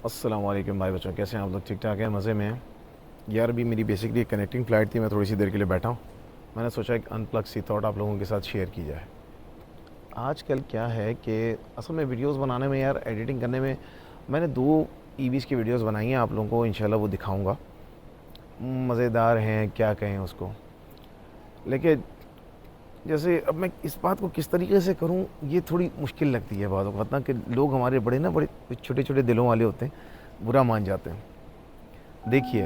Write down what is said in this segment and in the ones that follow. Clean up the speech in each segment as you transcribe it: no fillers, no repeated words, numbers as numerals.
अस्सलाम वालेकुम भाई बच्चों, कैसे हैं आप लोग? ठीक ठाक हैं, मज़े में हैं? यार अभी मेरी बेसिकली कनेक्टिंग फ़्लाइट थी, मैं थोड़ी सी देर के लिए बैठा हूँ। मैंने सोचा एक अनप्लग सी थॉट आप लोगों के साथ शेयर की जाए। आजकल क्या है कि असल में वीडियोस बनाने में, यार एडिटिंग करने में, मैंने 2 ईवीज़ की वीडियोस बनाई हैं, आप लोगों को इंशाल्लाह वो दिखाऊंगा। मज़ेदार हैं, क्या कहें उसको। लेकिन जैसे अब मैं इस बात को किस तरीके से करूं, ये थोड़ी मुश्किल लगती है बाद वक्त ना, कि लोग हमारे बड़े छोटे छोटे दिलों वाले होते हैं, बुरा मान जाते हैं। देखिए,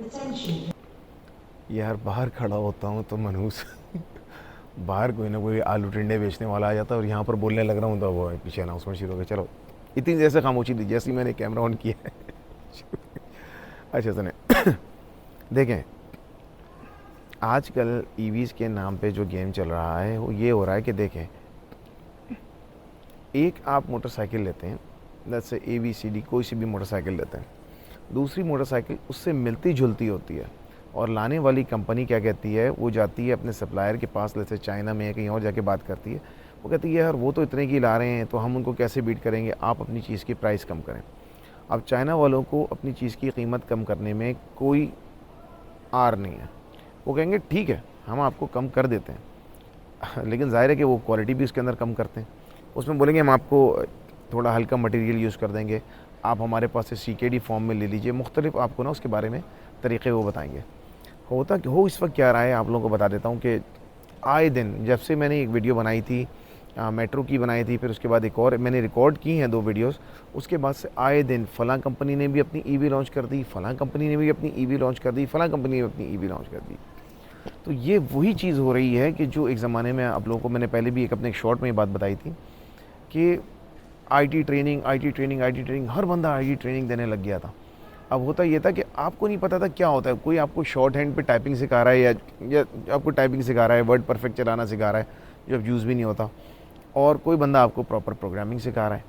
attention. यार बाहर खड़ा होता हूँ तो मनहूस बाहर कोई ना कोई आलू टिंडे बेचने वाला आ जाता है, और यहाँ पर बोलने लग रहा हूँ तो वो है पीछे अनाउंसमेंट शुरू हो गया। चलो, इतनी देर से खामोशी थी, जैसे ही मैंने कैमरा ऑन किया है अच्छा सुने देखें, आजकल ईवीज़ के नाम पे जो गेम चल रहा है वो ये हो रहा है कि देखें, एक आप मोटरसाइकिल लेते हैं, जैसे ABCD कोई सी भी मोटरसाइकिल लेते हैं, दूसरी मोटरसाइकिल उससे मिलती जुलती होती है, और लाने वाली कंपनी क्या कहती है, वो जाती है अपने सप्लायर के पास, जैसे चाइना में या कहीं और जाके बात करती है। वो कहती है यार वो तो इतने की ला रहे हैं, तो हम उनको कैसे बीट करेंगे, आप अपनी चीज़ की प्राइस कम करें। अब चाइना वालों को अपनी चीज़ की कीमत कम करने में कोई आर नहीं है। वो कहेंगे ठीक है, हम आपको कम कर देते हैं लेकिन ज़ाहिर है कि वो क्वालिटी भी उसके अंदर कम करते हैं। उसमें बोलेंगे हम आपको थोड़ा हल्का मटेरियल यूज़ कर देंगे, आप हमारे पास से CKD फॉर्म में ले लीजिए, मुख्तलिफ आपको ना उसके बारे में तरीक़े वो बताएंगे। होता कि हो इस वक्त क्या रहा है, आप लोगों को बता देता हूँ कि आए दिन जब से मैंने एक वीडियो बनाई थी, मेट्रो की बनाई थी, फिर उसके बाद एक और मैंने रिकॉर्ड की हैं 2 वीडियोस, उसके बाद से आए दिन फ़लाँ कंपनी ने भी अपनी ईवी लॉन्च कर दी, फ़लाँ कंपनी ने भी अपनी ईवी लॉन्च कर दी, फ़लाँ कंपनी ने अपनी ईवी लॉन्च कर दी। तो ये वही चीज़ हो रही है कि जो एक ज़माने में आप लोगों को मैंने पहले भी अपने एक शॉर्ट में ये बात बताई थी कि IT training, IT training, IT training, हर बंदा आईटी ट्रेनिंग देने लग गया था। अब होता ये था कि आपको नहीं पता था क्या होता है, कोई आपको शॉर्ट हैंड पे टाइपिंग सिखा रहा है, या आपको टाइपिंग सिखा रहा है, वर्ड परफेक्ट चलाना सिखा रहा है जो अब यूज़ भी नहीं होता, और कोई बंदा आपको प्रॉपर प्रोग्रामिंग सिखा रहा है।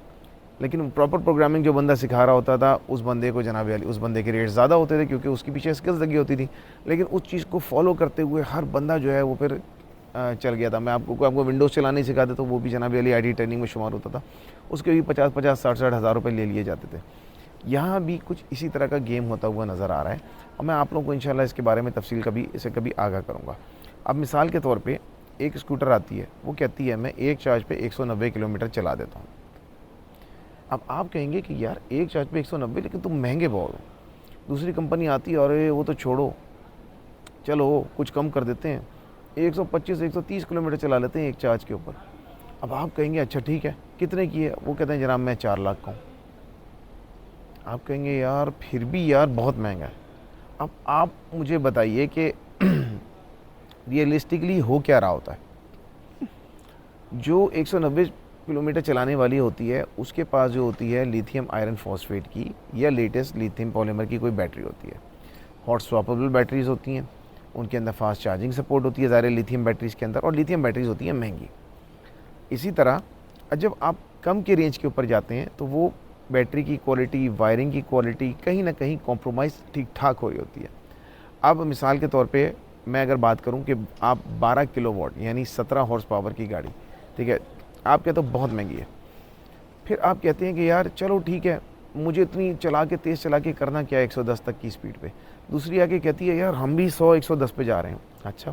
लेकिन प्रॉपर प्रोग्रामिंग जो बंदा सिखा रहा होता था, उस बंदे को जनाब वाली, उस बंदे के रेट ज़्यादा होते थे क्योंकि उसके पीछे स्किल्स लगी होती थी। लेकिन उस चीज़ को फॉलो करते हुए हर बंदा जो है वो फिर चल गया था। मैं आपको विंडोज़ चलाने सिखाते तो वो भी जनाब वाली आईटी ट्रेनिंग में शुमार होता था, उसके भी 50-50, 60-60 हज़ार रुपये ले लिए जाते थे। यहाँ भी कुछ इसी तरह का गेम होता हुआ नज़र आ रहा है, और मैं आप लोगों को इंशाल्लाह इसके बारे में तफसील कभी आगाह करूँगा। अब मिसाल के तौर पे एक स्कूटर आती है, वो कहती है मैं एक चार्ज पे 190 किलोमीटर चला देता हूँ। अब आप कहेंगे कि यार एक चार्ज पे 190, लेकिन तुम महंगे बहुत हो। दूसरी कंपनी आती है, अरे वो तो छोड़ो, चलो कुछ कम कर देते हैं, 125 130 किलोमीटर चला लेते हैं एक चार्ज के ऊपर। अब आप कहेंगे अच्छा ठीक है, कितने की है? वो कहते हैं जनाब मैं 4 लाख का हूँ। आप कहेंगे यार फिर भी यार बहुत महंगा है। अब आप मुझे बताइए कि रियलिस्टिकली हो क्या रहा होता है? जो 190 किलोमीटर चलाने वाली होती है, उसके पास जो होती है लिथियम आयरन फॉस्फेट की या लेटेस्ट लिथियम पॉलीमर की कोई बैटरी होती है। हॉट स्वैपेबल बैटरीज होती हैं, उनके अंदर फास्ट चार्जिंग सपोर्ट होती है ज़ाहिर लिथियम बैटरीज़ के अंदर, और लिथियम बैटरीज होती हैं महंगी। इसी तरह जब आप कम के रेंज के ऊपर जाते हैं तो वो बैटरी की क्वालिटी, वायरिंग की क्वालिटी कहीं ना कहीं कॉम्प्रोमाइज़ ठीक ठाक हो रही होती है। अब मिसाल के तौर पे मैं अगर बात करूं कि आप 12 किलोवाट यानी 17 हॉर्स पावर की गाड़ी, ठीक है, आप कहते हो बहुत महंगी है। फिर आप कहते हैं कि यार चलो ठीक है, मुझे इतनी चला के तेज़ चला के करना क्या है 110 तक की स्पीड पे। दूसरी आके कहती है यार हम भी 100 110 पे जा रहे हैं। अच्छा,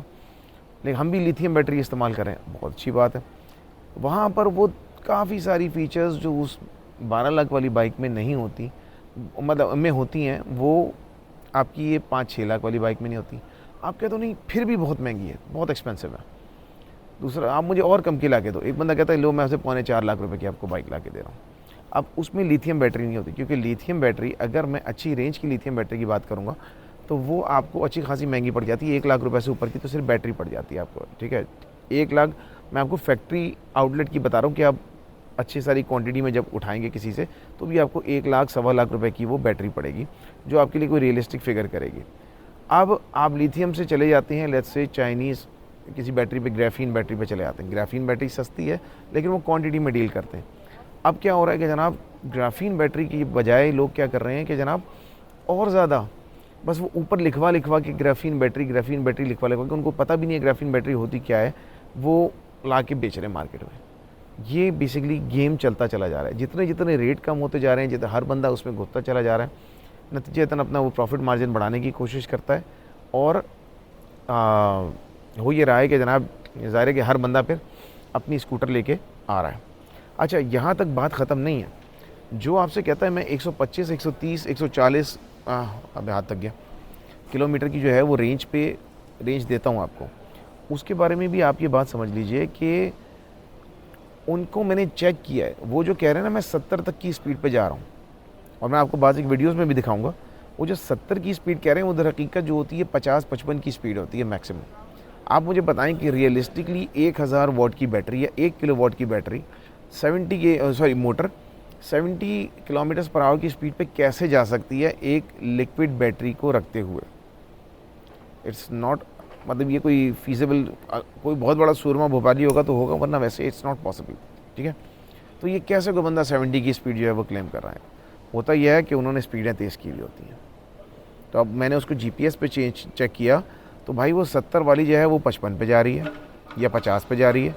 लेकिन हम भी लिथियम बैटरी इस्तेमाल करें, बहुत अच्छी बात है। वहाँ पर वो काफ़ी सारी फ़ीचर्स जो उस 12 लाख वाली बाइक में नहीं होती, मतलब में होती हैं, वो आपकी ये 5-6 लाख वाली बाइक में नहीं होती। आप कहते हो नहीं फिर भी बहुत महंगी है, बहुत एक्सपेंसिव है। दूसरा, आप मुझे और कम की ला के दो। एक बंदा कहता है लो मैं उसे 3.25 लाख रुपए की आपको बाइक ला के दे रहा हूँ। अब उसमें लिथियम बैटरी नहीं होती, क्योंकि लिथियम बैटरी, अगर मैं अच्छी रेंज की लिथियम बैटरी की बात करूँगा तो वो आपको अच्छी खासी महंगी पड़ जाती है। 1 लाख रुपए से ऊपर की तो सिर्फ बैटरी पड़ जाती है आपको, ठीक है। 1 लाख मैं आपको फैक्ट्री आउटलेट की बता रहा हूँ कि आप अच्छी सारी क्वांटिटी में जब उठाएंगे किसी से तो भी आपको 1 लाख सवा लाख रुपए की वो बैटरी पड़ेगी, जो आपके लिए कोई रियलिस्टिक फिगर करेगी। अब आप लिथियम से चले जाते हैं, लेट्स से चाइनीज़ किसी बैटरी पे, ग्राफीन बैटरी पे चले जाते हैं। ग्राफीन बैटरी सस्ती है लेकिन वो क्वांटिटी में डील करते हैं। अब क्या हो रहा है कि जनाब ग्राफीन बैटरी की बजाय लोग क्या कर रहे हैं कि जनाब और ज़्यादा बस वो ऊपर लिखवा लिखवा के ग्राफीन बैटरी लिखवा लिखवा के, उनको पता भी नहीं है ग्राफीन बैटरी होती क्या है, वो ला के बेच रहे हैं मार्केट में। ये बेसिकली गेम चलता चला जा रहा है, जितने जितने रेट कम होते जा रहे हैं, जितने हर बंदा उसमें घुसता चला जा रहा है, नतीजतन अपना वो प्रॉफिट मार्जिन बढ़ाने की कोशिश करता है। और हो ये रहा है कि जनाब ज़ाहिर है कि हर बंदा फिर अपनी स्कूटर लेके आ रहा है। अच्छा, यहाँ तक बात ख़त्म नहीं है। जो आपसे कहता है मैं 125, 130, 140 अब हाथ तक गया किलोमीटर की जो है वो रेंज देता हूँ आपको, उसके बारे में भी आप ये बात समझ लीजिए कि उनको मैंने चेक किया है। वो जो कह रहे हैं ना मैं 70 तक की स्पीड पे जा रहा हूँ, और मैं आपको बाद एक वीडियोस में भी दिखाऊंगा, वो जो 70 की स्पीड कह रहे हैं वो दर हकीकत जो होती है 50-55 की स्पीड होती है मैक्सिमम। आप मुझे बताएं कि रियलिस्टिकली 1000 वाट की बैटरी या 1 किलोवाट की battery motor 70 kilometre per hour की स्पीड पे कैसे जा सकती है एक लिक्विड बैटरी को रखते हुए। इट्स नॉट, मतलब ये कोई फीजिबल, कोई बहुत बड़ा सूरमा भोपाली होगा तो होगा, वरना वैसे इट्स नॉट पॉसिबल। ठीक है, तो ये कैसे कोई बंदा 70 की स्पीड जो है वो क्लेम कर रहा है। होता यह है कि उन्होंने स्पीडें तेज़ की हुई होती हैं। तो अब मैंने उसको जीपीएस पे चेक किया तो भाई वो 70 वाली जो है वो 55 पे जा रही है या 50 पे जा रही है,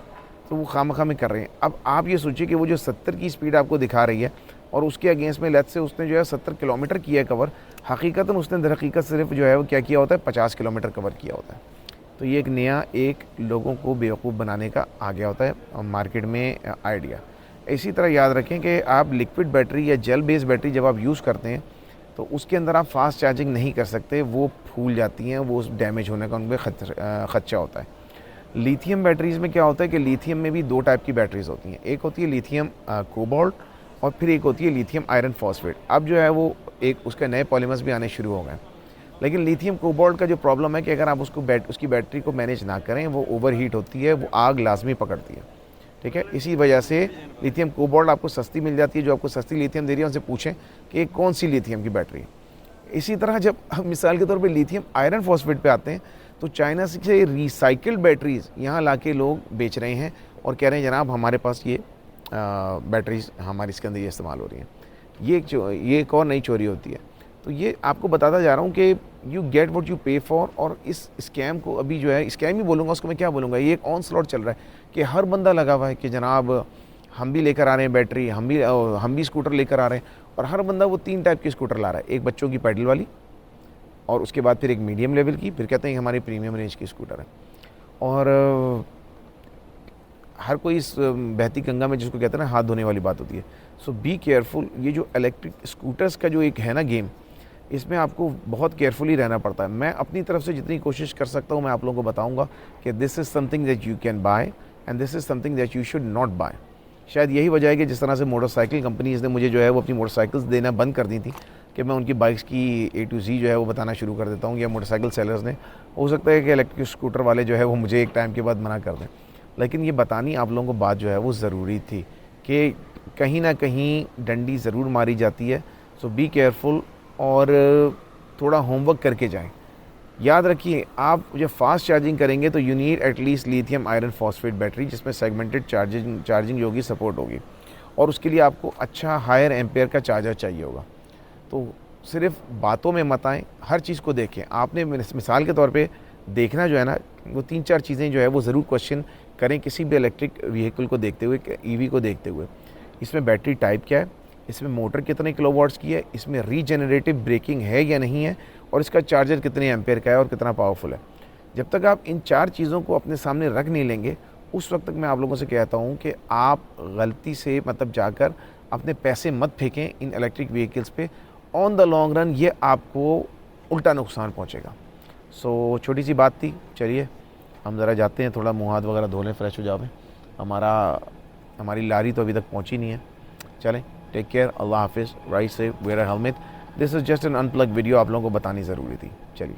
तो वो खामखा में कर रहे हैं। अब आप ये सोचिए कि वो जो 70 की स्पीड आपको दिखा रही है और उसके अगेंस्ट में लेट्स से उसने जो है 70 किलोमीटर किया है कवर, हकीकतन उसने दर हकीकत सिर्फ जो है वो क्या किया होता है 50 किलोमीटर कवर किया होता है। तो ये एक नया लोगों को बेवकूफ़ बनाने का आ गया होता है मार्केट में आइडिया। इसी तरह याद रखें कि आप लिक्विड बैटरी या जेल बेस्ड बैटरी जब आप यूज़ करते हैं तो उसके अंदर आप फास्ट चार्जिंग नहीं कर सकते, वो फूल जाती हैं, वो डैमेज होने का उनमें खदशा होता है। लिथियम बैटरीज़ में क्या होता है कि लिथियम में भी 2 टाइप की बैटरीज़ होती हैं, एक होती है लिथियम कोबाल्ट और फिर एक होती है लिथियम आयरन फॉस्फेट। अब जो है वो एक उसके नए पॉलीमर्स भी आने शुरू हो गए, लेकिन लिथियम कोबाल्ट का जो प्रॉब्लम है कि अगर आप उसकी बैटरी को मैनेज ना करें वो ओवर हीट होती है, वो आग लाजमी पकड़ती है। ठीक है, इसी वजह से लिथियम कोबाल्ट आपको सस्ती मिल जाती है। जो आपको सस्ती लिथियम दे रही है उनसे पूछें कि कौन सी लिथियम की बैटरी है। इसी तरह जब हम मिसाल के तौर पे लिथियम आयरन फॉस्फेट पे आते हैं तो चाइना से रिसाइकिल्ड बैटरीज़ यहाँ लाके लोग बेच रहे हैं और कह रहे हैं जनाब हमारे पास ये बैटरीज हमारी इसके अंदर ये इस्तेमाल हो रही हैं। ये एक और नई चोरी होती है। तो ये आपको बताता जा रहा हूँ कि यू गेट व्हाट यू पे फॉर। और इस स्कैम को अभी जो है स्कैम ही बोलूँगा, उसको मैं क्या बोलूँगा, ये एक ऑन स्लॉट चल रहा है कि हर बंदा लगा हुआ है कि जनाब हम भी लेकर आ रहे हैं बैटरी, हम भी स्कूटर लेकर आ रहे हैं। और हर बंदा वो 3 टाइप की स्कूटर ला रहा है, एक बच्चों की पैडल वाली और उसके बाद फिर एक मीडियम लेवल की, फिर कहते हैं हमारी प्रीमियम रेंज की स्कूटर है। और हर कोई इस बहती गंगा में जिसको कहते हैं ना हाथ धोने वाली बात होती है। सो बी केयरफुल। ये जो इलेक्ट्रिक स्कूटर्स का जो एक है ना गेम, इसमें आपको बहुत केयरफुली रहना पड़ता है। मैं अपनी तरफ से जितनी कोशिश कर सकता हूँ मैं आप लोगों को बताऊँगा कि this is something that you can buy and this is something that you should not buy. शायद यही वजह है कि जिस तरह से मोटरसाइकिल कंपनीज़ ने मुझे जो है वो अपनी मोटरसाइकिल्स देना बंद कर दी थी कि मैं उनकी बाइक्स की A to Z जो है वो बताना शुरू कर देता हूँ, या मोटरसाइकिल सेलर्स ने, हो सकता है कि इलेक्ट्रिक स्कूटर वाले जो है वो मुझे एक टाइम के बाद मना कर दें, लेकिन ये बतानी आप लोगों को बात जो है वो ज़रूरी थी कि कहीं ना कहीं डंडी ज़रूर मारी जाती है। सो बी केयरफुल और थोड़ा होमवर्क करके जाएं। याद रखिए आप जब फास्ट चार्जिंग करेंगे तो you need at least lithium iron phosphate battery जिसमें सेगमेंटेड चार्जिंग जो होगी सपोर्ट होगी, और उसके लिए आपको अच्छा हायर एम्पेयर का चार्जर चाहिए होगा। तो सिर्फ बातों में मत आएँ, हर चीज़ को देखें। आपने मिसाल के तौर पे देखना जो है ना, वो 3-4 चीज़ें जो है वो ज़रूर क्वेश्चन करें किसी भी इलेक्ट्रिक व्हीकल को देखते हुए, EV को देखते हुए। इसमें बैटरी टाइप क्या है, इसमें मोटर कितने किलोवाट्स की है, इसमें रीजेनरेटिव ब्रेकिंग है या नहीं है, और इसका चार्जर कितने एम्पेयर का है और कितना पावरफुल है। जब तक आप इन 4 चीज़ों को अपने सामने रख नहीं लेंगे उस वक्त तक मैं आप लोगों से कहता हूँ कि आप गलती से मतलब जाकर अपने पैसे मत फेंकें इन इलेक्ट्रिक व्हीकल्स पे। ऑन द लॉन्ग रन ये आपको उल्टा नुकसान पहुँचेगा। सो छोटी सी बात थी, चलिए हम ज़रा जाते हैं, थोड़ा मुँह हाथ वगैरह धो लें, फ्रेश हो जावें। हमारी लारी तो अभी तक पहुँची नहीं है। चलें, टेक केयर, अल्लाह हाफिज़, राइट से where helmet. This is just an unplug video, आप लोगों को बतानी ज़रूरी थी। चलिए।